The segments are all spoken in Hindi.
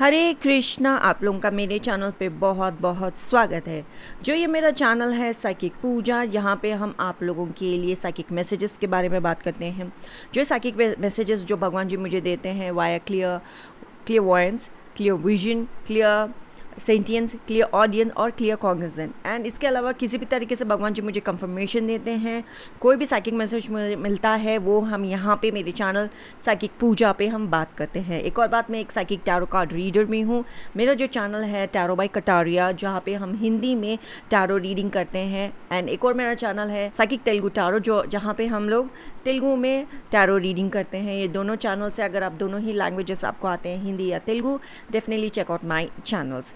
हरे कृष्णा। आप लोगों का मेरे चैनल पे बहुत बहुत स्वागत है। जो ये मेरा चैनल है साइकिक पूजा, यहाँ पे हम आप लोगों के लिए साइकिक मैसेजेस के बारे में बात करते हैं। जो साइकिक मैसेजेस जो भगवान जी मुझे देते हैं via clear voyance, clear vision, clear sentience, clear audience और क्लियर कॉग्निजेंट। एंड इसके अलावा किसी भी तरीके से भगवान जी मुझे कंफर्मेशन देते हैं। कोई भी साइकिक मैसेज मिलता है वो हम यहाँ पे मेरे चैनल साइकिक पूजा पे हम बात करते हैं। एक और बात, मैं एक साइकिक टैरो कार्ड रीडर में हूँ। मेरा जो चैनल है टैरो बाय कटारिया, जहाँ पे हम हिंदी में टैरो रीडिंग करते हैं। एंड एक और मेरा चैनल है साइकिक तेलुगु टैरो, जहाँ पे हम लोग तेलुगु में टैरो रीडिंग करते हैं। ये दोनों चैनल से अगर आप दोनों ही लैंग्वेजेस आपको आते हैं, हिंदी या Telugu, definitely check out my channels.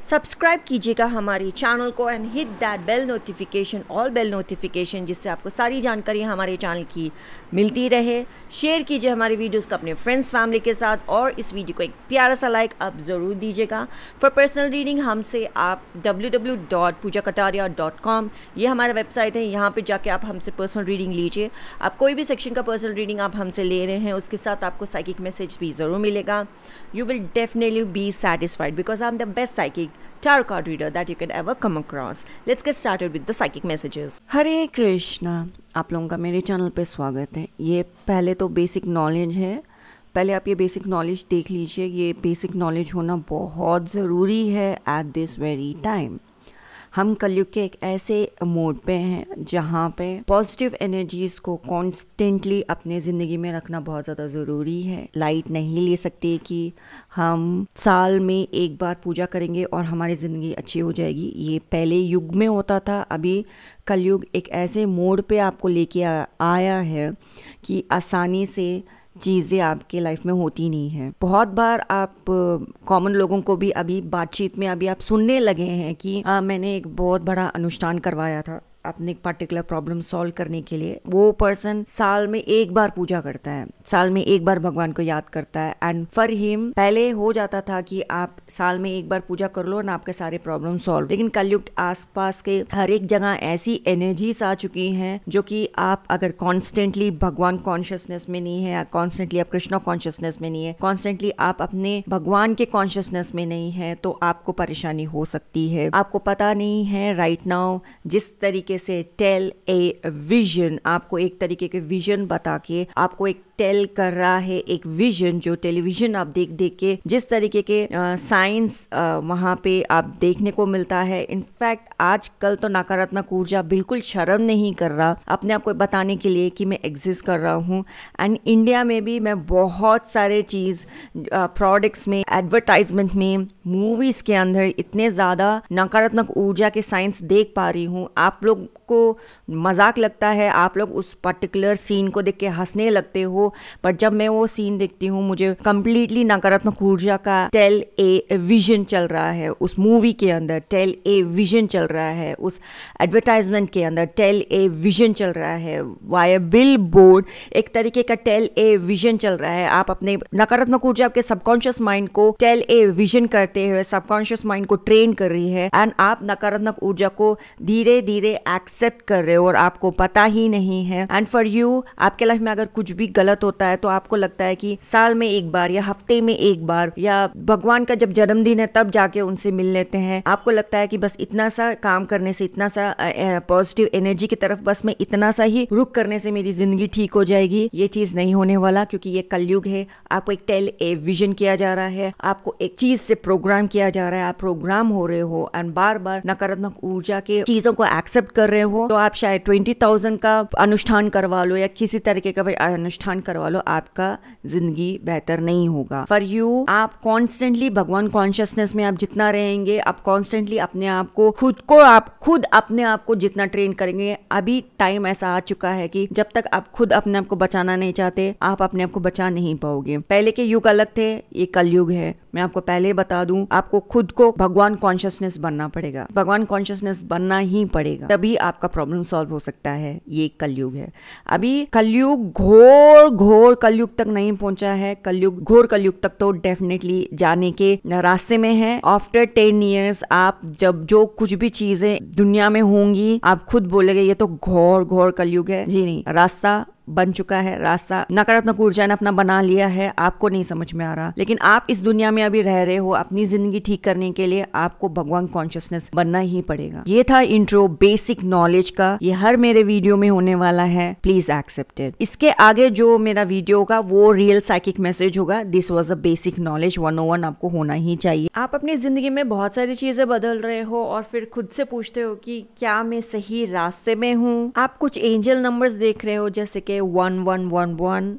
Subscribe कीजिएगा हमारे चैनल को and hit that bell notification, all bell notification, जिससे आपको सारी जानकारी हमारे चैनल की मिलती रहे। शेयर कीजिए हमारे वीडियोस को अपने फ्रेंड्स फैमिली के साथ और इस वीडियो को एक प्यारा सा लाइक आप ज़रूर दीजिएगा। फॉर पर्सनल रीडिंग हमसे आप www.pujakataria.com ये हमारा वेबसाइट है। यहाँ पे जाके आप हमसे पर्सनल रीडिंग लीजिए। आप कोई भी सेक्शन का पर्सनल रीडिंग आप हमसे ले रहे हैं, उसके साथ आपको साइकिक मैसेज भी ज़रूर मिलेगा। You will definitely be satisfied because I am the best psychic tarot card reader that you can ever come across. Let's get started with the psychic messages. हरे कृष्णा। आप लोगों का मेरे चैनल पे स्वागत है। ये पहले तो बेसिक नॉलेज है, पहले आप ये बेसिक नॉलेज देख लीजिए। ये बेसिक नॉलेज होना बहुत ज़रूरी है एट दिस वेरी टाइम। हम कलयुग के एक ऐसे मोड पे हैं जहाँ पे पॉजिटिव एनर्जीज़ को कॉन्स्टेंटली अपने ज़िंदगी में रखना बहुत ज़्यादा ज़रूरी है। लाइट नहीं ले सकते कि हम साल में एक बार पूजा करेंगे और हमारी ज़िंदगी अच्छी हो जाएगी। ये पहले युग में होता था। अभी कलयुग एक ऐसे मोड पे आपको लेके आया है कि आसानी से चीज़ें आपके लाइफ में होती नहीं है। बहुत बार आप कॉमन लोगों को भी अभी बातचीत में अभी आप सुनने लगे हैं कि मैंने एक बहुत बड़ा अनुष्ठान करवाया था अपने एक पर्टिकुलर प्रॉब्लम सॉल्व करने के लिए। वो पर्सन साल में एक बार पूजा करता है, साल में एक बार भगवान को याद करता है। एंड फॉर हिम पहले हो जाता था कि आप साल में एक बार पूजा कर लो ना, आपके सारे प्रॉब्लम सॉल्व। लेकिन कलयुग आसपास के हर एक जगह ऐसी एनर्जीज आ चुकी हैं जो कि आप अगर कॉन्स्टेंटली भगवान कॉन्शियसनेस में नहीं है, कॉन्स्टेंटली आप कृष्णा कॉन्शियसनेस में नहीं है, कॉन्स्टेंटली आप अपने भगवान के कॉन्शियसनेस में नहीं है, तो आपको परेशानी हो सकती है। आपको पता नहीं है राइट नाउ जिस तरीके से टेल ए विजन, आपको एक तरीके के विजन बता के आपको एक टेल कर रहा है एक विजन, जो टेलीविजन आप देख देख के जिस तरीके के साइंस वहाँ पे आप देखने को मिलता है। इनफैक्ट आजकल तो नकारात्मक ऊर्जा बिल्कुल शर्म नहीं कर रहा अपने आप को बताने के लिए कि मैं एग्जिस्ट कर रहा हूँ। एंड इंडिया में भी मैं बहुत सारे चीज़ प्रोडक्ट्स में, एडवर्टाइजमेंट में, मूवीज़ के अंदर इतने ज़्यादा नकारात्मक ऊर्जा के साइंस देख पा रही हूँ। आप लोग को मजाक लगता है, आप लोग उस पर्टिकुलर सीन को देख के हंसने लगते हो, पर जब मैं वो सीन देखती हूँ मुझे कंप्लीटली नकारात्मक ऊर्जा का टेल ए विजन चल रहा है। उस मूवी के अंदर टेल ए विजन चल रहा है, उस एडवर्टाइजमेंट के अंदर टेल ए विजन चल रहा है, वाया बिल बोर्ड एक तरीके का टेल ए विजन चल रहा है। आप अपने नकारात्मक ऊर्जा आपके सबकॉन्शियस माइंड को टेल ए विजन करते हुए सबकॉन्शियस माइंड को ट्रेन कर रही है। एंड आप नकारात्मक ऊर्जा को धीरे धीरे एक्सेप्ट कर रहे हो और आपको पता ही नहीं है। एंड फॉर यू, आपके लाइफ में अगर कुछ भी गलत होता है तो आपको लगता है कि साल में एक बार या हफ्ते में एक बार या भगवान का जब जन्मदिन है तब जाके उनसे मिल लेते हैं। आपको लगता है कि बस इतना सा काम करने से, इतना सा पॉजिटिव एनर्जी की तरफ बस मैं इतना सा ही रुख करने से मेरी जिंदगी ठीक हो जाएगी। ये चीज नहीं होने वाला, क्योंकि ये कलयुग है। आपको एक टेल ए विजन किया जा रहा है, आपको एक चीज से प्रोग्राम किया जा रहा है, आप प्रोग्राम हो रहे हो एंड बार बार नकारात्मक ऊर्जा के चीजों को एक्सेप्ट कर रहे हो। तो आप शायद 20,000 का अनुष्ठान करवा लो या किसी तरीके का अनुष्ठान करवा लो, आपका जिंदगी बेहतर नहीं होगा। फॉर यू, आप कॉन्स्टेंटली भगवान कॉन्शियसनेस में आप जितना रहेंगे, आप कॉन्स्टेंटली अपने आप को खुद अपने आप को जितना ट्रेन करेंगे। अभी टाइम ऐसा आ चुका है कि जब तक आप खुद अपने आप को बचाना नहीं चाहते, आप अपने आप को बचा नहीं पाओगे। पहले के युग अलग थे, ये कलयुग है। मैं आपको पहले बता दूं, आपको खुद को भगवान कॉन्शियसनेस बनना पड़ेगा, भगवान कॉन्शियसनेस बनना ही पड़ेगा, तभी आपका प्रॉब्लम सॉल्व हो सकता है। ये कलयुग है। अभी कलयुग घोर कलयुग तक नहीं पहुंचा है। कलयुग, घोर कलयुग तक तो डेफिनेटली जाने के रास्ते में है। आफ्टर 10 ईयर्स आप जब जो कुछ भी चीजें दुनिया में होंगी, आप खुद बोलेंगे ये तो घोर कलयुग है। जी नहीं, रास्ता बन चुका है रास्ता, नकारात्मक ऊर्जा ने अपना बना लिया है, आपको नहीं समझ में आ रहा, लेकिन आप इस दुनिया में अभी रह रहे हो, अपनी जिंदगी ठीक करने के लिए आपको भगवान कॉन्शियसनेस बनना ही पड़ेगा। ये था इंट्रो बेसिक नॉलेज का, ये हर मेरे वीडियो में होने वाला है, प्लीज एक्सेप्ट इट। इसके आगे जो मेरा वीडियो होगा वो रियल साइकिक मैसेज होगा, this was the basic knowledge 101 आपको होना ही चाहिए। आप अपनी जिंदगी में बहुत सारी चीजें बदल रहे हो और फिर खुद से पूछते हो कि क्या मैं सही रास्ते में हूँ। आप कुछ एंजल नंबर्स देख रहे हो जैसे कि 1111,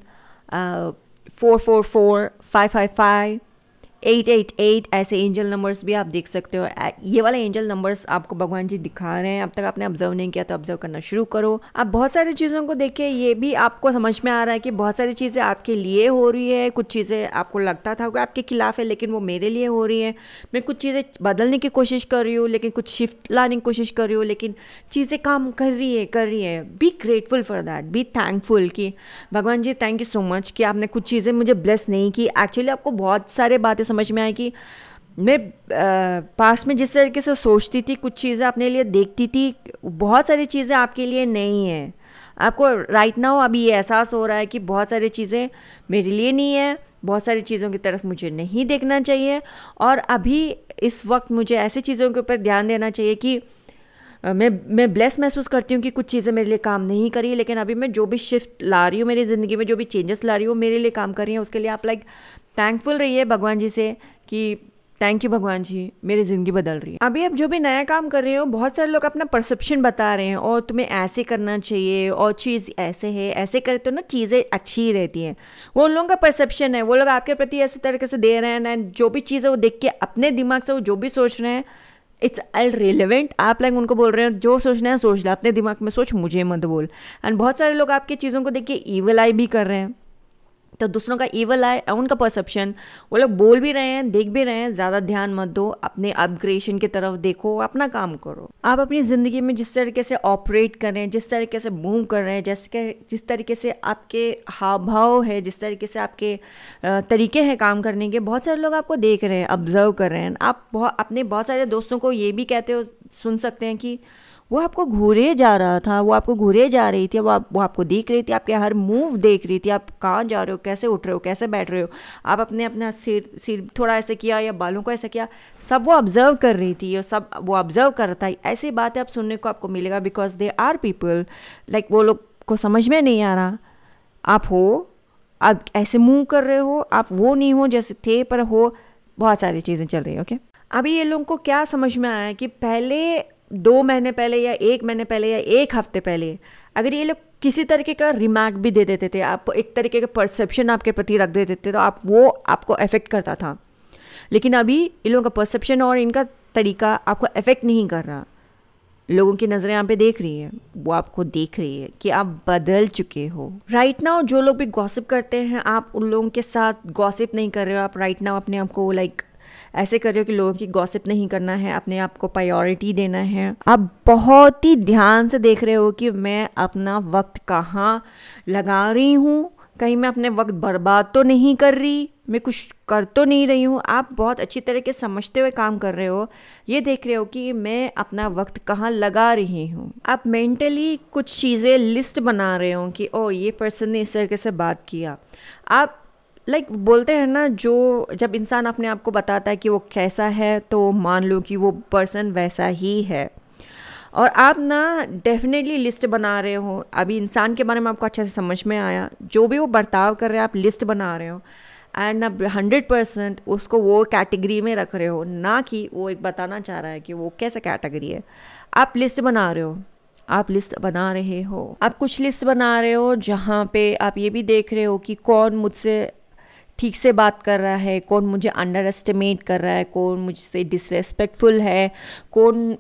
444, 555, 888, ऐसे एंजल नंबर्स भी आप देख सकते हो। ये वाले एंजल नंबर्स आपको भगवान जी दिखा रहे हैं, अब तक आपने ऑब्जर्व नहीं किया तो ऑब्जर्व करना शुरू करो। आप बहुत सारी चीज़ों को देखिए, ये भी आपको समझ में आ रहा है कि बहुत सारी चीज़ें आपके लिए हो रही है, कुछ चीज़ें आपको लगता था कि आपके खिलाफ है लेकिन वो मेरे लिए हो रही है। मैं कुछ चीज़ें बदलने की कोशिश कर रही हूँ, लेकिन कुछ शिफ्ट लाने की कोशिश कर रही हूँ, लेकिन चीज़ें काम कर रही है। Be grateful for that, be thankful कि भगवान जी थैंक यू सो मच कि आपने कुछ चीज़ें मुझे ब्लेस नहीं की। एक्चुअली आपको बहुत सारे बातें समझ में आए कि मैं पास में जिस तरीके से सोचती थी, कुछ चीज़ें अपने लिए देखती थी, बहुत सारी चीज़ें आपके लिए नहीं है। आपको राइट नाउ अभी ये एहसास हो रहा है कि बहुत सारी चीज़ें मेरे लिए नहीं है, बहुत सारी चीज़ों की तरफ मुझे नहीं देखना चाहिए, और अभी इस वक्त मुझे ऐसी चीज़ों के ऊपर ध्यान देना चाहिए कि मैं ब्लेस महसूस करती हूँ कि कुछ चीज़ें मेरे लिए काम नहीं करी, लेकिन अभी मैं जो भी शिफ्ट ला रही हूँ मेरी ज़िंदगी में, जो भी चेंजेस ला रही हूँ मेरे लिए काम कर रही हैं। उसके लिए आप थैंकफुल रहिए भगवान जी से कि थैंक यू भगवान जी, मेरी ज़िंदगी बदल रही है। अभी आप जो भी नया काम कर रहे हो, बहुत सारे लोग अपना परसेप्शन बता रहे हैं और तुम्हें ऐसे करना चाहिए और चीज़ ऐसे है, ऐसे करे तो ना चीज़ें अच्छी रहती हैं। वो उन लोगों का परसेप्शन है, वो लोग आपके प्रति ऐसे तरीके से दे रहे हैं एंड जो भी चीज़ है वो देख के अपने दिमाग से वो जो भी सोच रहे हैं इट्स इररिलेवेंट। आप उनको बोल रहे हैं जो सोचना है सोच लो, अपने दिमाग में सोच, मुझे मत बोल। एंड बहुत सारे लोग आपकी चीज़ों को देख के ईवल आई भी कर रहे हैं, तो दूसरों का ईवल आई, उनका परसेप्शन, वो लोग बोल भी रहे हैं, देख भी रहे हैं। ज़्यादा ध्यान मत दो, अपने अपग्रेडेशन की तरफ देखो, अपना काम करो। आप अपनी ज़िंदगी में जिस तरीके से ऑपरेट कर रहे हैं, जिस तरीके से मूव कर रहे हैं, जिस तरीके से आपके हाव भाव है, जिस तरीके से आपके तरीके हैं काम करने के, बहुत सारे लोग आपको देख रहे हैं, ऑब्जर्व कर रहे हैं। आप अपने बहुत सारे दोस्तों को ये भी कहते हो, सुन सकते हैं कि वो आपको घूरे जा रहा था, वो आपको घूरे जा रही थी, वो आपको देख रही थी, आपके हर मूव देख रही थी, आप कहाँ जा रहे हो, कैसे उठ रहे हो, कैसे बैठ रहे हो, आप अपना सिर थोड़ा ऐसे किया या बालों को ऐसा किया, सब वो ऑब्जर्व कर रही थी और सब वो ऑब्जर्व कर रहा था। ऐसी बातें आप सुनने को आपको मिलेगा बिकॉज दे आर पीपल वो लोग को समझ में नहीं आ रहा आप हो, आप ऐसे मूव कर रहे हो, आप वो नहीं हो जैसे थे पर हो, बहुत सारी चीज़ें चल रही है। ओके, अभी ये लोगों को क्या समझ में आया कि पहले 2 महीने पहले या 1 महीने पहले या 1 हफ्ते पहले अगर ये लोग किसी तरीके का रिमार्क भी दे देते थे, आप एक तरीके का परसेप्शन आपके प्रति रख देते थे, तो आपको अफेक्ट करता था। लेकिन अभी इन लोगों का परसेप्शन और इनका तरीका आपको अफेक्ट नहीं कर रहा। लोगों की नज़रें यहाँ पे देख रही है, वो आपको देख रही है कि आप बदल चुके हो। राइट नाउ जो लोग भी गॉसिप करते हैं, आप उन लोगों के साथ गॉसिप नहीं कर रहे हो। आप राइट नाउ अपने आप को ऐसे कर रहे हो कि लोगों की गॉसिप नहीं करना है, अपने आप को प्रायोरिटी देना है। आप बहुत ही ध्यान से देख रहे हो कि मैं अपना वक्त कहाँ लगा रही हूँ, कहीं मैं अपने वक्त बर्बाद तो नहीं कर रही, मैं कुछ कर तो नहीं रही हूँ। आप बहुत अच्छी तरीके से समझते हुए काम कर रहे हो, ये देख रहे हो कि मैं अपना वक्त कहाँ लगा रही हूँ। आप मेंटली कुछ चीज़ें लिस्ट बना रहे हो कि ओ ये पर्सन ने इस तरीके से बात किया। आप बोलते हैं ना, जो जब इंसान अपने आप को बताता है कि वो कैसा है तो मान लो कि वो पर्सन वैसा ही है। और आप ना डेफिनेटली लिस्ट बना रहे हो, अभी इंसान के बारे में आपको अच्छे से समझ में आया, जो भी वो बर्ताव कर रहे हैं आप लिस्ट बना रहे हो एंड अब 100% उसको वो कैटेगरी में रख रहे हो, ना कि वो एक बताना चाह रहा है कि वो कैसा कैटेगरी है। आप लिस्ट बना रहे हो, आप लिस्ट बना रहे हो, आप कुछ लिस्ट बना रहे हो जहाँ पे आप ये भी देख रहे हो कि कौन मुझसे ठीक से बात कर रहा है, कौन मुझे अंडर एस्टिमेट कर रहा है, कौन मुझसे डिसरेस्पेक्टफुल है, कौन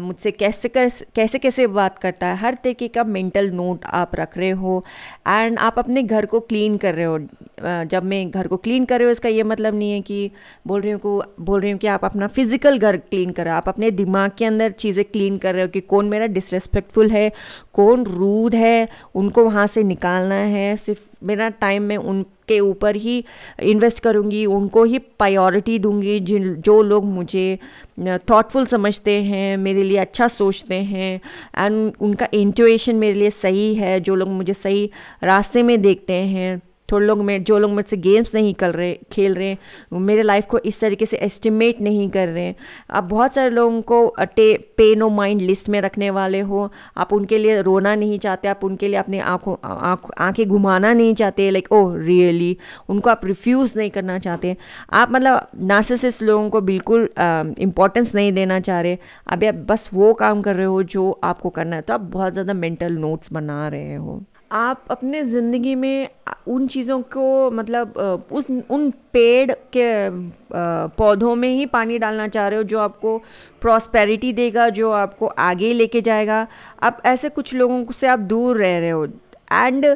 मुझसे कैसे बात करता है। हर तरीके का मेंटल नोट आप रख रहे हो एंड आप अपने घर को क्लीन कर रहे हो। जब मैं घर को क्लीन कर रही हूँ, इसका ये मतलब नहीं है कि बोल रही हूँ कि आप अपना फिजिकल घर क्लीन कर रहे हो। आप अपने दिमाग के अंदर चीज़ें क्लीन कर रहे हो कि कौन मेरा डिसरेस्पेक्टफुल है, कौन रूड है, उनको वहाँ से निकालना है। सिर्फ मेरा टाइम मैं उनके ऊपर ही इन्वेस्ट करूँगी, उनको ही प्रायोरिटी दूंगी जो लोग मुझे थॉटफुल समझते हैं, मेरे लिए अच्छा सोचते हैं एंड उनका इंट्यूशन मेरे लिए सही है, जो लोग मुझे सही रास्ते में देखते हैं। जो लोग मुझसे गेम्स नहीं खेल रहे, मेरे लाइफ को इस तरीके से एस्टिमेट नहीं कर रहे। आप बहुत सारे लोगों को पे नो माइंड लिस्ट में रखने वाले हो। आप उनके लिए रोना नहीं चाहते, आप उनके लिए अपनी आंखें घुमाना नहीं चाहते, लाइक ओह रियली, उनको आप रिफ्यूज़ नहीं करना चाहते। आप मतलब नार्सिसिस्ट लोगों को बिल्कुल इम्पोर्टेंस नहीं देना चाह रहे। अभी आप बस वो काम कर रहे हो जो आपको करना है, तो आप बहुत ज़्यादा मेंटल नोट्स बना रहे हो। आप अपने ज़िंदगी में उन चीज़ों को मतलब उन पेड़ के पौधों में ही पानी डालना चाह रहे हो जो आपको प्रॉस्पेरिटी देगा, जो आपको आगे लेके जाएगा। आप ऐसे कुछ लोगों से आप दूर रह रहे हो। एंड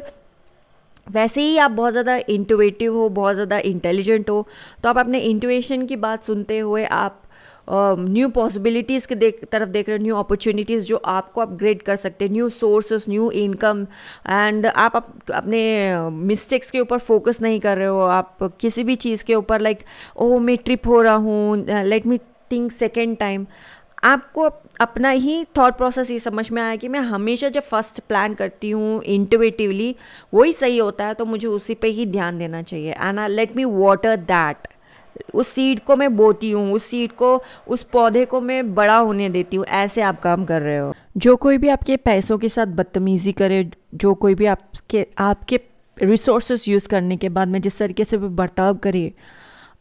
वैसे ही आप बहुत ज़्यादा इंट्यूटिव हो, बहुत ज़्यादा इंटेलिजेंट हो, तो आप अपने इंट्यूशन की बात सुनते हुए आप न्यू पॉसिबिलिटीज़ के तरफ देख रहे हो, न्यू अपॉर्चुनिटीज़ जो आपको अपग्रेड कर सकते हैं, new sources, new income. And आप अपने मिस्टेक्स के ऊपर फोकस नहीं कर रहे हो। आप किसी भी चीज़ के ऊपर लाइक ओह मैं ट्रिप हो रहा हूँ, let me think second time. आपको अपना ही थॉट प्रोसेस ये समझ में आया कि मैं हमेशा जब फर्स्ट प्लान करती हूँ इंट्यूटिवली वही सही होता है, तो मुझे उसी पे ही ध्यान देना चाहिए। And let me water that, उस सीड को मैं बोती हूँ, उस सीड को, उस पौधे को मैं बड़ा होने देती हूँ। ऐसे आप काम कर रहे हो। जो कोई भी आपके पैसों के साथ बदतमीज़ी करे, जो कोई भी आपके रिसोर्सेस यूज़ करने के बाद में जिस तरीके से वो बर्ताव करे,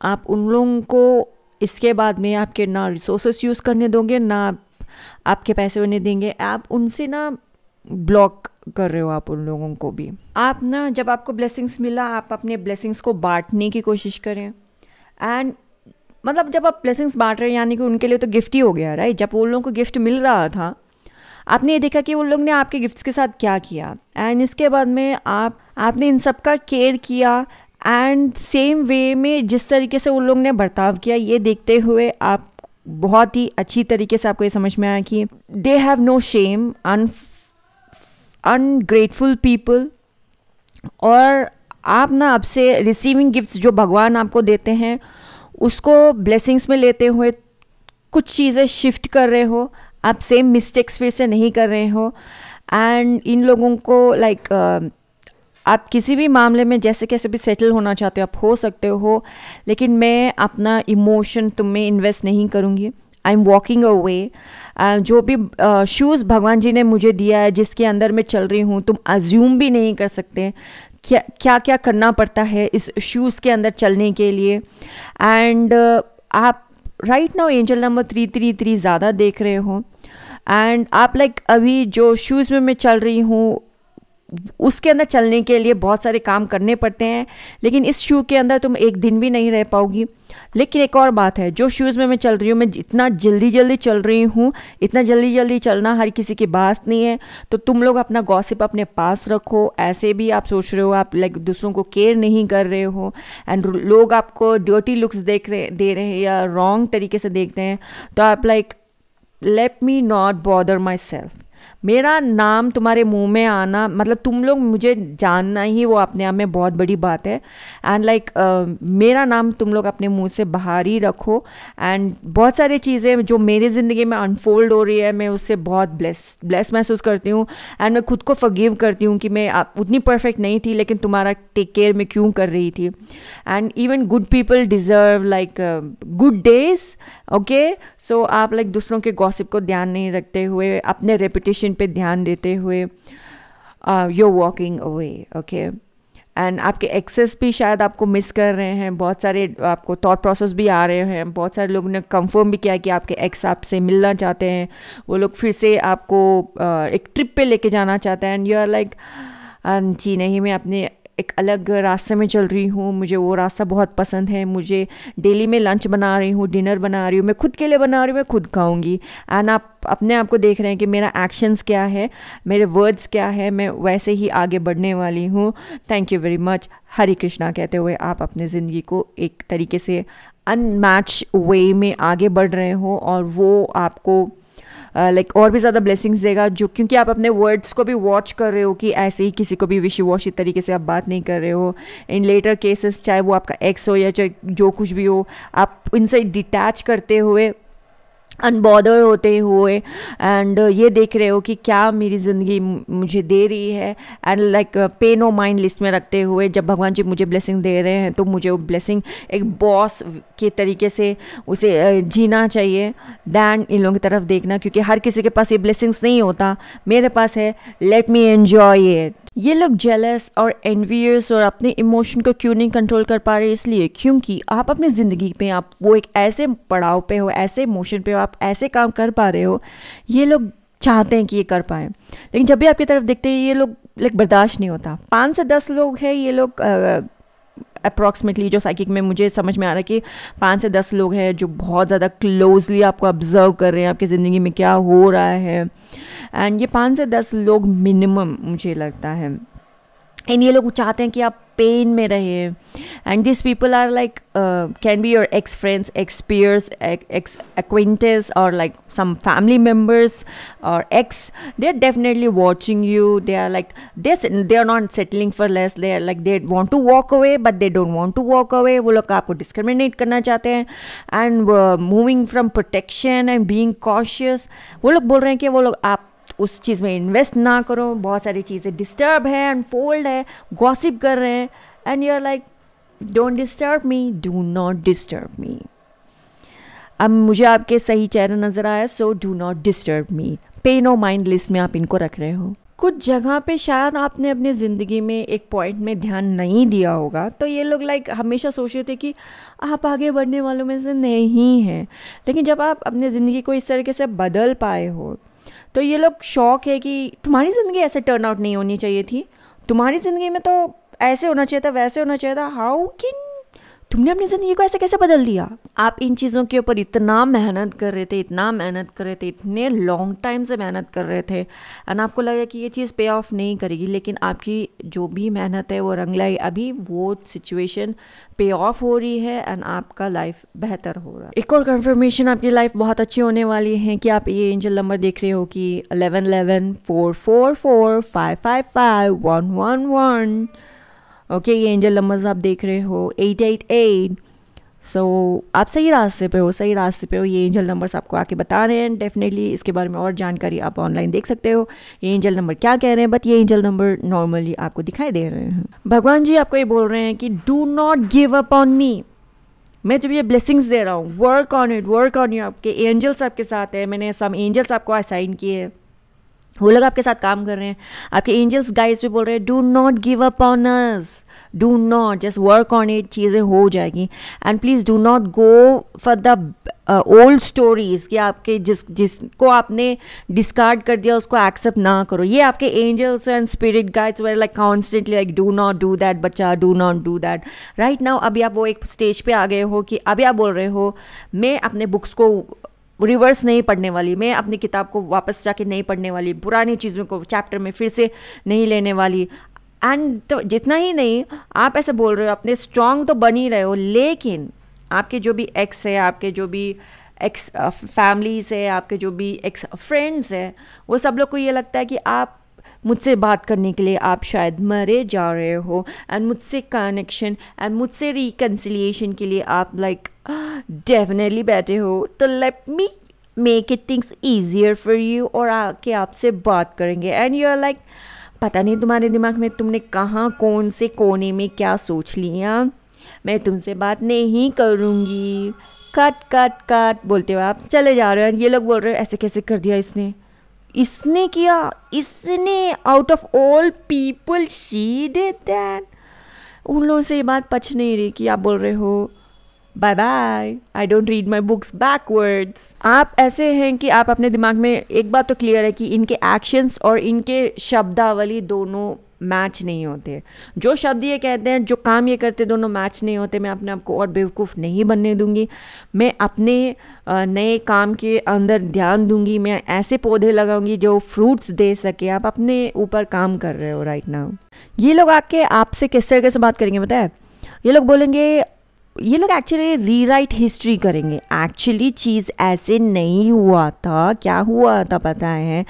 आप उन लोगों को इसके बाद में आपके ना रिसोर्सेस यूज़ करने दोगे, ना आपके पैसे उन्हें देंगे। आप उनसे ना ब्लॉक कर रहे हो आप उन लोगों को भी। आप ना जब आपको ब्लेसिंग्स मिला, आप अपने ब्लेसिंग्स को बांटने की कोशिश करें। एंड मतलब जब आप ब्लेसिंग्स बांट रहे हैं यानी कि उनके लिए तो गिफ्ट ही हो गया, राइट। जब उन लोगों को गिफ्ट मिल रहा था, आपने ये देखा कि उन लोग ने आपके गिफ्ट्स के साथ क्या किया, एंड इसके बाद में आपने इन सब का केयर किया। एंड सेम वे में जिस तरीके से उन लोग ने बर्ताव किया, ये देखते हुए आप बहुत ही अच्छी तरीके से आपको ये समझ में आया कि they have no shame, ungrateful people. और आप ना अब से रिसीविंग गिफ्ट्स जो भगवान आपको देते हैं उसको ब्लेसिंग्स में लेते हुए कुछ चीज़ें शिफ्ट कर रहे हो। आप सेम मिस्टेक्स फिर से नहीं कर रहे हो। एंड इन लोगों को लाइक आप किसी भी मामले में जैसे कैसे भी सेटल होना चाहते हो आप हो सकते हो, लेकिन मैं अपना इमोशन तुम में इन्वेस्ट नहीं करूँगी। I am walking away. जो भी शूज़ भगवान जी ने मुझे दिया है, जिसके अंदर मैं चल रही हूँ, तुम अज्यूम भी नहीं कर सकते क्या क्या करना पड़ता है इस शूज़ के अंदर चलने के लिए। एंड आप राइट नाउ एंजल नंबर 333 ज़्यादा देख रहे हो। एंड आप लाइक अभी जो शूज़ में मैं चल रही हूँ उसके अंदर चलने के लिए बहुत सारे काम करने पड़ते हैं, लेकिन इस शू के अंदर तुम एक दिन भी नहीं रह पाओगी। लेकिन एक और बात है, जो शूज़ में मैं चल रही हूँ, मैं इतना जल्दी चल रही हूँ, इतना जल्दी चलना हर किसी की बात नहीं है। तो तुम लोग अपना गॉसिप अपने पास रखो। ऐसे भी आप सोच रहे हो आप लाइक दूसरों को केयर नहीं कर रहे हो, एंड लोग आपको डर्टी लुक्स दे रहे हैं या रॉन्ग तरीके से देखते हैं, तो आप like let me not bother my self. मेरा नाम तुम्हारे मुंह में आना मतलब तुम लोग मुझे जानना ही वो अपने आप में बहुत बड़ी बात है। एंड लाइक मेरा नाम तुम लोग अपने मुंह से बाहर ही रखो। एंड बहुत सारी चीज़ें जो मेरी ज़िंदगी में अनफोल्ड हो रही है, मैं उससे बहुत ब्लेस महसूस करती हूँ। एंड मैं खुद को फॉरगिव करती हूँ कि मैं उतनी परफेक्ट नहीं थी, लेकिन तुम्हारा टेक केयर में क्यों कर रही थी। And even good people deserve like good days. Okay, so आप लाइक दूसरों के गॉसिप को ध्यान नहीं रखते हुए, अपने रेपुटेशन पे ध्यान देते हुए you walking away. Okay, and आपके एक्सेस भी शायद आपको मिस कर रहे हैं। बहुत सारे आपको थॉट प्रोसेस भी आ रहे हैं। बहुत सारे लोगों ने कंफर्म भी किया कि आपके एक्स आपसे मिलना चाहते हैं, वो लोग फिर से आपको एक ट्रिप पे लेके जाना चाहते हैं। एंड यू आर लाइक जी नहीं, मैं अपने एक अलग रास्ते में चल रही हूँ, मुझे वो रास्ता बहुत पसंद है, मुझे डेली में लंच बना रही हूँ, डिनर बना रही हूँ, मैं खुद के लिए बना रही हूँ, मैं खुद खाऊंगी। एंड आप अपने आप को देख रहे हैं कि मेरा एक्शंस क्या है, मेरे वर्ड्स क्या है, मैं वैसे ही आगे बढ़ने वाली हूँ। Thank you very much. Hare Krishna कहते हुए आप अपने ज़िंदगी को एक तरीके से अनमैच वे में आगे बढ़ रहे हो, और वो आपको और भी ज़्यादा ब्लेसिंग्स देगा, जो क्योंकि आप अपने वर्ड्स को भी वॉच कर रहे हो कि ऐसे ही किसी को भी विशी वॉशी तरीके से आप बात नहीं कर रहे हो। इन लेटर केसेस, चाहे वो आपका एक्स हो या चाहे जो कुछ भी हो, आप इनसे डिटैच करते हुए, अनबॉदर होते हुए, एंड ये देख रहे हो कि क्या मेरी ज़िंदगी मुझे दे रही है, एंड पे नो माइंड लिस्ट में रखते हुए जब भगवान जी मुझे ब्लेसिंग दे रहे हैं तो मुझे वो ब्लेसिंग एक बॉस के तरीके से उसे जीना चाहिए, दैन इन लोगों की तरफ देखना, क्योंकि हर किसी के पास ये ब्लेसिंग्स नहीं होता, मेरे पास है, लेट मी एन्जॉय इट। ये लोग जेलस और एनवियस और अपने इमोशन को क्यों नहीं कंट्रोल कर पा रहे, इसलिए क्योंकि आप अपनी ज़िंदगी पे आप वो एक ऐसे पड़ाव पे हो, ऐसे इमोशन पे हो, आप ऐसे काम कर पा रहे हो, ये लोग चाहते हैं कि ये कर पाएँ, लेकिन जब भी आपकी तरफ देखते हैं ये लोग बर्दाश्त नहीं होता। 5 से 10 लोग हैं ये लोग अप्रॉक्सीमेटली, जो साइकिक में मुझे समझ में आ रहा है कि 5 से 10 लोग हैं जो बहुत ज़्यादा क्लोजली आपको ऑब्जर्व कर रहे हैं, आपकी ज़िंदगी में क्या हो रहा है, एंड ये 5 से 10 लोग मिनिमम मुझे लगता है, एंड ये लोग चाहते हैं कि आप पेन में रहे, and this people are can be your ex friends, ex peers, ex acquaintance, और सम फैमिली मेम्बर्स और ex, they are definitely watching you, they are not settling for less, they want to walk away but they don't want to walk away. वो लोग आपको डिस्क्रिमिनेट करना चाहते हैं, and moving from protection and being cautious, वो लोग बोल रहे हैं कि वो लोग आप उस चीज़ में इन्वेस्ट ना करो, बहुत सारी चीज़ें डिस्टर्ब है, अनफोल्ड है, गॉसिप कर रहे हैं, and you are like don't disturb me, do not disturb me. अब मुझे आपके सही चेहरा नज़र आया, so do not disturb me, pay no mind list में आप इनको रख रहे हो। कुछ जगह पे शायद आपने अपनी ज़िंदगी में एक पॉइंट में ध्यान नहीं दिया होगा, तो ये लोग हमेशा सोच रहे थे कि आप आगे बढ़ने वालों में से नहीं हैं, लेकिन जब आप अपनी ज़िंदगी को इस तरीके से बदल पाए हो तो ये लोग शौक है कि तुम्हारी ज़िंदगी ऐसे टर्न आउट नहीं होनी चाहिए थी, तुम्हारी ज़िंदगी में तो ऐसे होना चाहिए था, वैसे होना चाहिए था, हाउ कैन तुमने अपनी ज़िंदगी को ऐसे कैसे बदल दिया। आप इन चीज़ों के ऊपर इतना मेहनत कर रहे थे, इतना मेहनत कर रहे थे, इतने लॉन्ग टाइम से मेहनत कर रहे थे, एंड आपको लगा कि ये चीज़ पे ऑफ नहीं करेगी, लेकिन आपकी जो भी मेहनत है वो रंग लाई, अभी वो सिचुएशन पे ऑफ हो रही है, एंड आपका लाइफ बेहतर हो रहा है। एक और कंफर्मेशन आपकी लाइफ बहुत अच्छी होने वाली है कि आप ये एंजल नंबर देख रहे हो कि 1111 444 555 111, ओके, ये एंजल नंबर्स आप देख रहे हो 888, सो आप सही रास्ते पे हो, सही रास्ते पे हो। ये एंजल नंबर्स आपको आके बता रहे हैं, डेफिनेटली इसके बारे में और जानकारी आप ऑनलाइन देख सकते हो, ये एंजल नंबर क्या कह रहे हैं, बट ये एंजल नंबर नॉर्मली आपको दिखाई दे रहे हैं। भगवान जी आपको ये बोल रहे हैं कि do not give up on me, मैं तुम्हें ये ब्लेसिंग्स दे रहा हूँ, work on it, work on you. आपके एंजल्स आपके साथ है, मैंने सम एंजल्स आपको असाइन किए हैं, वो लोग आपके साथ काम कर रहे हैं, आपके एंजल्स गाइड्स भी बोल रहे हैं do not give up on us, do not, just work on it, चीज़ें हो जाएगी, and please do not go for the old stories कि आपके जिसको आपने डिस्कार्ड कर दिया उसको एक्सेप्ट ना करो। ये आपके angels and spirit guides were constantly do not do that बच्चा, do not do that. Right now अभी आप वो एक स्टेज पे आ गए हो कि अभी आप बोल रहे हो मैं अपने बुक्स को रिवर्स नहीं पढ़ने वाली, मैं अपनी किताब को वापस जाके नहीं पढ़ने वाली, पुरानी चीज़ों को चैप्टर में फिर से नहीं लेने वाली। एंड तो जितना ही नहीं आप ऐसे बोल रहे हो, अपने स्ट्रॉन्ग तो बन ही रहे हो, लेकिन आपके जो भी एक्स है, आपके जो भी एक्स फैमिलीज है, आपके जो भी एक्स फ्रेंड्स है, वो सब लोग को ये लगता है कि आप मुझसे बात करने के लिए आप शायद मरे जा रहे हो, एंड मुझसे कनेक्शन एंड मुझसे रिकन्सिलिएशन के लिए आप डेफिनेटली बैठे हो, तो let me make it things easier for you, और आके आपसे बात करेंगे। एंड यू आर लाइक पता नहीं तुम्हारे दिमाग में तुमने कहाँ कौन से कोने में क्या सोच लिया, मैं तुमसे बात नहीं करूँगी, कट कट कट बोलते हुए आप चले जा रहे हो। ये लोग बोल रहे हो ऐसे कैसे कर दिया इसने किया, इसने out of all people she did that. उन लोगों से ये बात पच नहीं रही कि आप बोल रहे हो bye bye, I don't read my books backwards. आप ऐसे हैं कि आप अपने दिमाग में एक बात तो क्लियर है कि इनके एक्शंस और इनके शब्दावली दोनों मैच नहीं होते। जो शब्द ये कहते हैं, जो काम ये करते, दोनों मैच नहीं होते। मैं अपने आप को और बेवकूफ़ नहीं बनने दूंगी। मैं अपने नए काम के अंदर ध्यान दूंगी। मैं ऐसे पौधे लगाऊंगी जो फ्रूट्स दे सके। आप अपने ऊपर काम कर रहे हो राइट नाउ। ये लोग आके आपसे किस तरीके से बात करेंगे पता है? ये लोग बोलेंगे, ये लोग एक्चुअली रीराइट हिस्ट्री करेंगे। एक्चुअली चीज़ ऐसे नहीं हुआ था, क्या हुआ था पता है,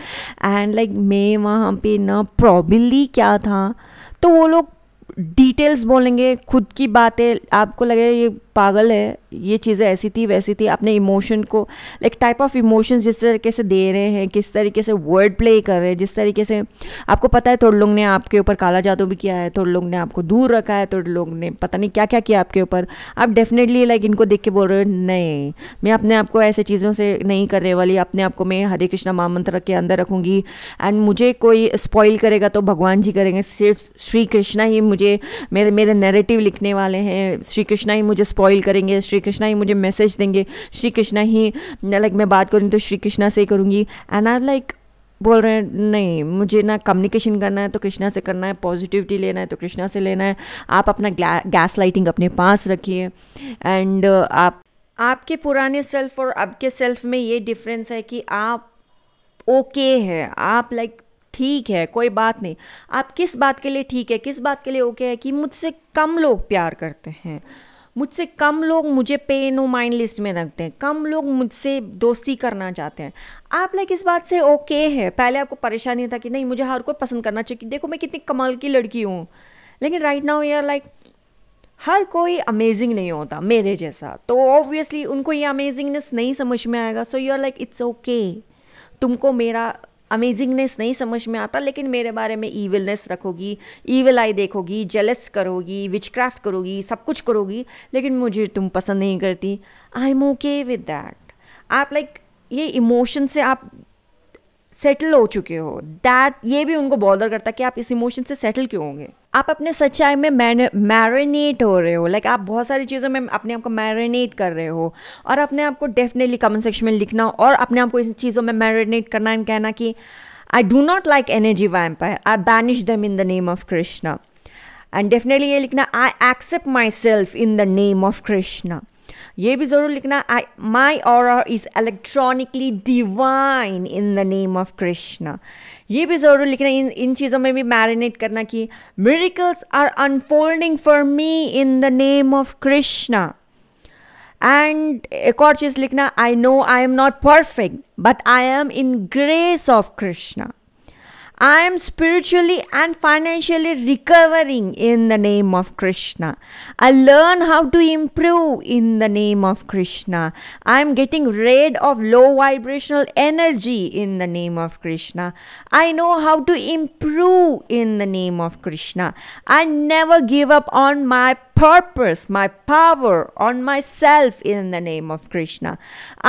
एंड लाइक मैं वहाँ पे ना प्रॉबली क्या था, तो वो लोग डिटेल्स बोलेंगे, खुद की बातें। आपको लगे ये पागल है, ये चीज़ें ऐसी थी वैसी थी। अपने इमोशन को लाइक टाइप ऑफ इमोशंस जिस तरीके से दे रहे हैं, किस तरीके से वर्ड प्ले कर रहे हैं, जिस तरीके से आपको पता है थोड़े लोग ने आपके ऊपर काला जादू भी किया है, थोड़े लोग ने आपको दूर रखा है, थोड़े लोग ने पता नहीं क्या क्या किया आपके ऊपर। आप डेफिनेटली लाइक इनको देख के बोल रहे हो नहीं, मैं अपने आप को ऐसे चीज़ों से नहीं करने वाली। अपने आप को मैं हरे कृष्णा महामंत्र के अंदर रखूँगी, एंड मुझे कोई स्पॉइल करेगा तो भगवान जी करेंगे। सिर्फ श्री कृष्णा ही मुझे मेरे नैरेटिव लिखने वाले हैं, श्री कृष्णा ही मुझे स्पॉइल करेंगे, श्री कृष्णा ही मुझे मैसेज देंगे, श्री कृष्णा ही लाइक मैं बात करूँ तो श्री कृष्णा से ही करूँगी। एंड आई लाइक बोल रहे हैं नहीं, मुझे ना कम्युनिकेशन करना है तो कृष्णा से करना है, पॉजिटिविटी लेना है तो कृष्णा से लेना है। आप अपना गैस लाइटिंग अपने पास रखिए। एंड आपके पुराने सेल्फ और अब के सेल्फ में ये डिफरेंस है कि आप ओके है, आप लाइक ठीक है, कोई बात नहीं। आप किस बात के लिए ठीक है, किस बात के लिए ओके है कि मुझसे कम लोग प्यार करते हैं, मुझसे कम लोग मुझे पे नो माइंड लिस्ट में रखते हैं, कम लोग मुझसे दोस्ती करना चाहते हैं। आप लाइक इस बात से ओके है। पहले आपको परेशानी था कि नहीं मुझे हर कोई पसंद करना चाहिए, देखो मैं कितनी कमाल की लड़की हूँ। लेकिन राइट नाउ यार लाइक हर कोई अमेजिंग नहीं होता मेरे जैसा, तो ऑब्वियसली उनको ये अमेजिंगनेस नहीं समझ में आएगा। So you are like it's okay, तुमको मेरा अमेजिंगनेस नहीं समझ में आता, लेकिन मेरे बारे में ईविलनेस रखोगी, ईविल आई देखोगी, जेलस करोगी, विचक्राफ्ट करोगी, सब कुछ करोगी, लेकिन मुझे तुम पसंद नहीं करती। I am okay with that. आप लाइक ये इमोशन से आप सेटल हो चुके हो, दैट ये भी उनको बॉदर करता है कि आप इस इमोशन से सेटल क्यों होंगे। आप अपने सच्चाई में मैरिनेट हो रहे हो, लाइक आप बहुत सारी चीज़ों में अपने आप को मैरिनेट कर रहे हो। और अपने आप को डेफिनेटली कमेंट सेक्शन में लिखना और अपने आप को इन चीज़ों में मैरिनेट करना एंड कहना कि I do not like energy vampire, I banish them in the name of Krishna. And definitely ये लिखना I accept my self in the name of Krishna. ये भी ज़रूर लिखना my aura is electronically divine in the name of Krishna. ये भी ज़रूर लिखना, इन चीज़ों में भी मैरिनेट करना कि miracles are unfolding for me in the name of Krishna. And एक और चीज़ लिखना, I know I am not perfect but I am in grace of Krishna. I am spiritually and financially recovering in the name of Krishna. I learn how to improve in the name of Krishna. I am getting rid of low vibrational energy in the name of Krishna. I know how to improve in the name of Krishna. I never give up on my purpose, my power, on myself in the name of Krishna.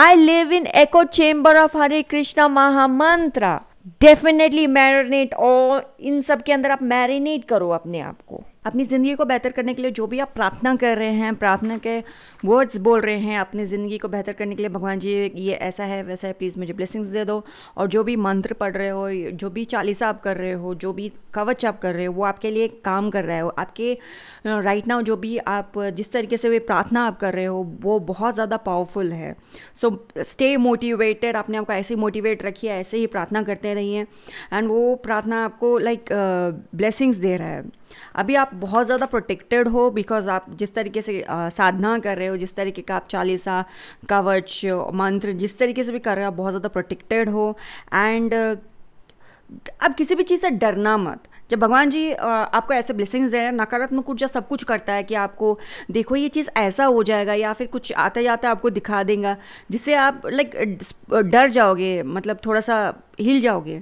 I live in echo chamber of Hare Krishna Maha Mantra. Definitely marinate, और इन सब के अंदर आप मैरिनेट करो अपने आप को। अपनी ज़िंदगी को बेहतर करने के लिए जो भी आप प्रार्थना कर रहे हैं, प्रार्थना के वर्ड्स बोल रहे हैं, अपनी ज़िंदगी को बेहतर करने के लिए भगवान जी ये ऐसा है वैसा है, प्लीज़ मुझे ब्लेसिंग्स दे दो। और जो भी मंत्र पढ़ रहे हो, जो भी चालीसा आप कर रहे हो, जो भी कवच आप कर रहे हो, वो आपके लिए काम कर रहा है। आपके राइट नाउ जो भी आप जिस तरीके से वे प्रार्थना आप कर रहे हो वो बहुत ज़्यादा पावरफुल है। सो स्टे मोटिवेटेड, अपने आप को ऐसे ही मोटिवेट रखिए, ऐसे ही प्रार्थना करते रहिए एंड वो प्रार्थना आपको लाइक ब्लेसिंग्स दे रहा है। अभी आप बहुत ज़्यादा प्रोटेक्टेड हो, बिकॉज आप जिस तरीके से साधना कर रहे हो, जिस तरीके का आप चालीसा कवच मंत्र जिस तरीके से भी कर रहे हो, आप बहुत ज़्यादा प्रोटेक्टेड हो। एंड अब किसी भी चीज़ से डरना मत। जब भगवान जी आपको ऐसे ब्लेसिंग्स दे रहे हैं, नकारात्मक ऊर्जा सब कुछ करता है कि आपको देखो ये चीज़ ऐसा हो जाएगा, या फिर कुछ आते जाते आपको दिखा देगा जिससे आप लाइक डर जाओगे, मतलब थोड़ा सा हिल जाओगे।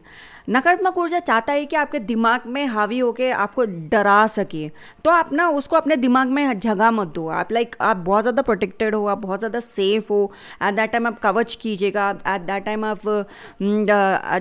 नकारात्मक ऊर्जा चाहता है कि आपके दिमाग में हावी होके आपको डरा सके, तो आप ना उसको अपने दिमाग में जगह मत दो। आप लाइक आप बहुत ज़्यादा प्रोटेक्टेड हो, आप बहुत ज़्यादा सेफ हो। एट दैट टाइम आप कवच कीजिएगा, एट दैट टाइम आप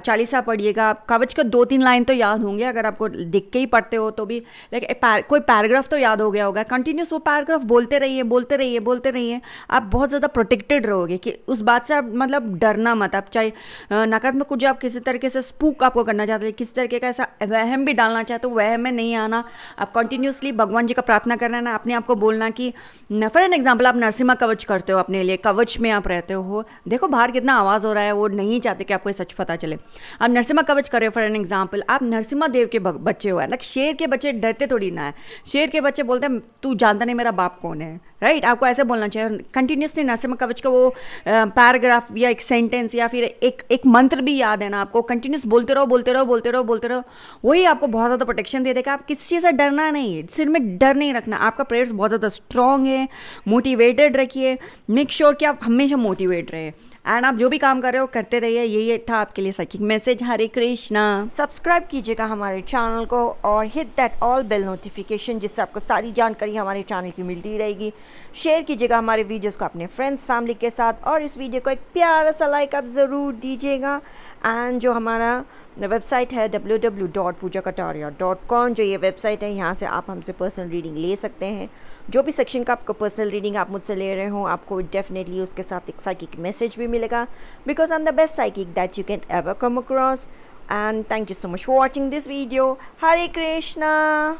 चालीसा पढ़िएगा। कवच का 2-3 लाइन तो याद होंगे, अगर आपको दिख के ही पढ़ते हो तो भी लाइक कोई पैराग्राफ तो याद हो गया होगा। कंटिन्यूस वो पैराग्राफ बोलते रहिए, बोलते रहिए, बोलते रहिए। आप बहुत ज़्यादा प्रोटेक्टेड रहोगे कि उस बात से आप मतलब डरना मत। आप चाहे नकारात्मक ऊर्जा आप किसी तरीके से स्पूक आप आपको करना चाहते हैं, किस तरीके का ऐसा वहम भी डालना चाहते हो, वहम में नहीं आना। आप कंटिन्यूसली भगवान जी का प्रार्थना करना है ना, अपने आप को बोलना कि फॉर एन एग्जाम्पल आप नरसिम्हा कवच करते हो अपने लिए, कवच में आप रहते हो, देखो बाहर कितना आवाज़ हो रहा है, वो नहीं चाहते कि आपको ये सच पता चले। आप नरसिम्हा कवच कर रहे हो फॉर एन एग्जाम्पल, आप नरसिम्हा देव के बच्चे हो, लाइक शेर के बच्चे डरते थोड़ी ना है, शेर के बच्चे बोलते हैं तू जानता नहीं मेरा बाप कौन है, राइट। आपको ऐसे बोलना चाहिए। कंटिन्यूसली नरसिम्हा कवच का वो पैराग्राफ या एक सेंटेंस या फिर एक मंत्र भी याद है ना आपको, कंटिन्यूस बोलते रहो बोलते रहो बोलते रहो बोलते रहो, वही आपको बहुत ज़्यादा प्रोटेक्शन दे देगा। आप किसी चीज़ से डरना नहीं, सिर में डर नहीं रखना, आपका प्रेयर्स बहुत ज़्यादा स्ट्रॉन्ग है, मोटिवेटेड रखिए, मेक श्योर कि आप हमेशा मोटिवेट रहे एंड आप जो भी काम कर रहे हो करते रहिए। यही था आपके लिए psychic message. Hare Krishna. Subscribe कीजिएगा हमारे चैनल को और hit that all bell notification, जिससे आपको सारी जानकारी हमारे चैनल की मिलती रहेगी। शेयर कीजिएगा हमारे वीडियोस को अपने फ्रेंड्स फैमिली के साथ, और इस वीडियो को एक प्यारा सा लाइक आप ज़रूर दीजिएगा। एंड जो हमारा वेबसाइट है www.poojakataria.com, जो ये वेबसाइट है, यहाँ से आप हमसे पर्सनल रीडिंग ले सकते हैं। जो भी सेक्शन का आपको पर्सनल रीडिंग आप मुझसे ले रहे हो, आपको डेफिनेटली उसके साथ एक साइकिक मैसेज भी मिलेगा, because I am the best psychic that you can ever come across. And thank you so much for watching this video. Hare Krishna.